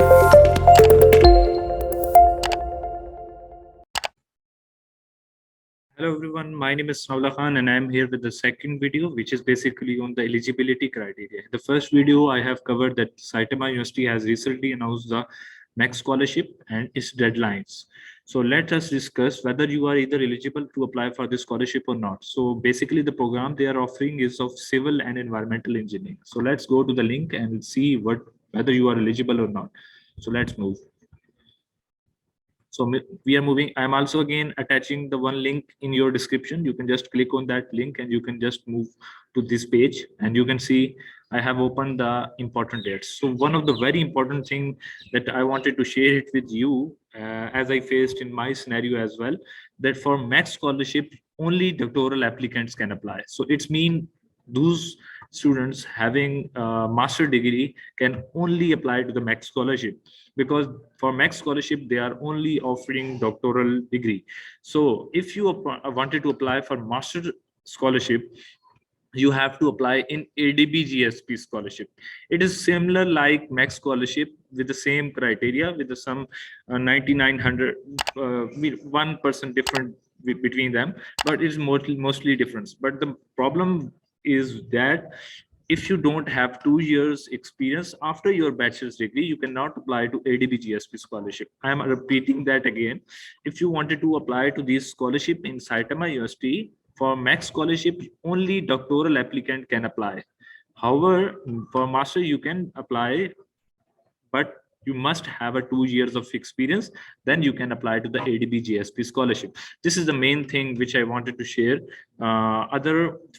Hello everyone, my name is Saula Khan and I am here with the second video, which is basically on the eligibility criteria. The first video I have covered that Saitama University has recently announced the MEXT Scholarship and its deadlines. So let us discuss whether you are either eligible to apply for this scholarship or not. So basically the program they are offering is of civil and environmental engineering. So let's go to the link and see whether you are eligible or not. So let's move. So we are moving. I'm also again attaching the one link in your description. You can just click on that link and you can just move to this page and you can see I have opened the important dates. So one of the very important thing that I wanted to share it with you as I faced in my scenario as well, that for MEXT scholarship, only doctoral applicants can apply. So it's mean those students having a master degree can only apply to the MEXT scholarship, because for MEXT scholarship they are only offering doctoral degree. So if you wanted to apply for master scholarship, you have to apply in ADB GSP scholarship. It is similar like MEXT scholarship with the same criteria, with the some 9900 1% different between them, but it's mostly difference. But the problem is that if you don't have 2 years experience after your bachelor's degree, you cannot apply to ADB GSP scholarship. I am repeating that again. If you wanted to apply to this scholarship in Saitama University, for MEXT scholarship, only doctoral applicant can apply. However, for master, you can apply, but you must have a 2 years of experience, then you can apply to the ADB GSP scholarship. This is the main thing which I wanted to share.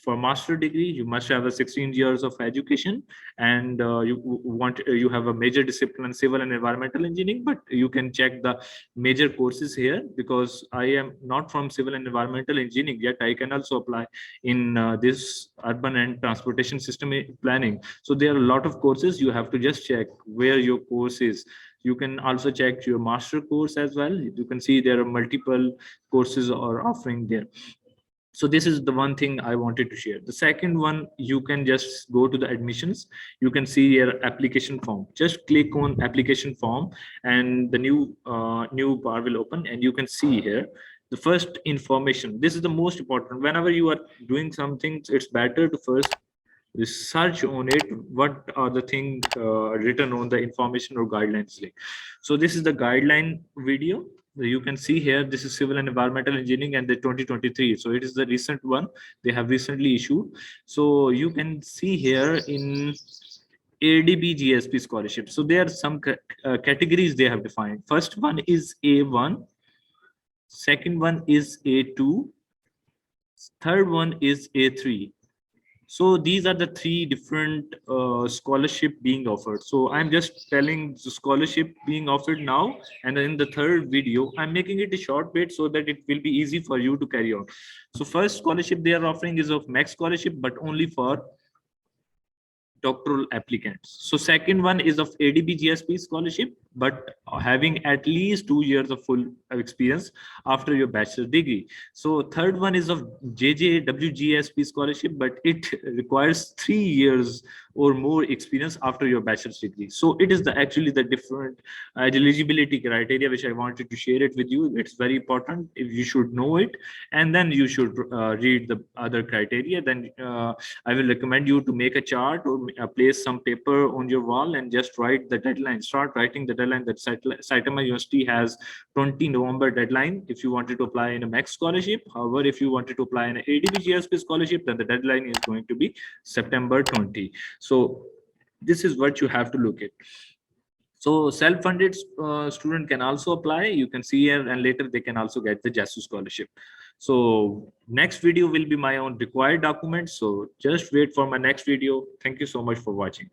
For master degree, you must have a 16 years of education, and you have a major discipline civil and environmental engineering, but you can check the major courses here, because I am not from civil and environmental engineering, yet I can also apply in this urban and transportation system planning. So there are a lot of courses. You have to just check where your course is. You can also check your master course as well. You can see there are multiple courses are offering there. So this is the one thing I wanted to share. The second one, you can just go to the admissions. You can see your application form. Just click on application form and the new bar will open, and you can see here the first information. This is the most important. Whenever you are doing something, it's better to first research on it, what are the things written on the information or guidelines link. So this is the guideline video. You can see here, this is civil and environmental engineering and the 2023. So it is the recent one they have recently issued. So you can see here in ADB GSP scholarship. So there are some categories they have defined. First one is A1, second one is A2, third one is A3. So these are the three different scholarship being offered. So I'm just telling the scholarship being offered now, and then in the third video I'm making it a short bit so that it will be easy for you to carry on. So first scholarship they are offering is of MEXT scholarship, but only for doctoral applicants. So second one is of ADB GSP scholarship, but having at least 2 years of full experience after your bachelor's degree. So third one is of JJWGSP scholarship, but it requires 3 years or more experience after your bachelor's degree. So it is actually the different eligibility criteria which I wanted to share it with you. It's very important. If you should know it, and then you should read the other criteria. Then I will recommend you to make a chart or place some paper on your wall and just write the deadline. Start writing the deadline that Saitama University has 20 November deadline if you wanted to apply in a MEXT scholarship. However, if you wanted to apply in an ADB GSP scholarship, then the deadline is going to be September 20. So this is what you have to look at. So self-funded student can also apply. You can see here, and later they can also get the JASU scholarship. So next video will be my own required documents. So just wait for my next video. Thank you so much for watching.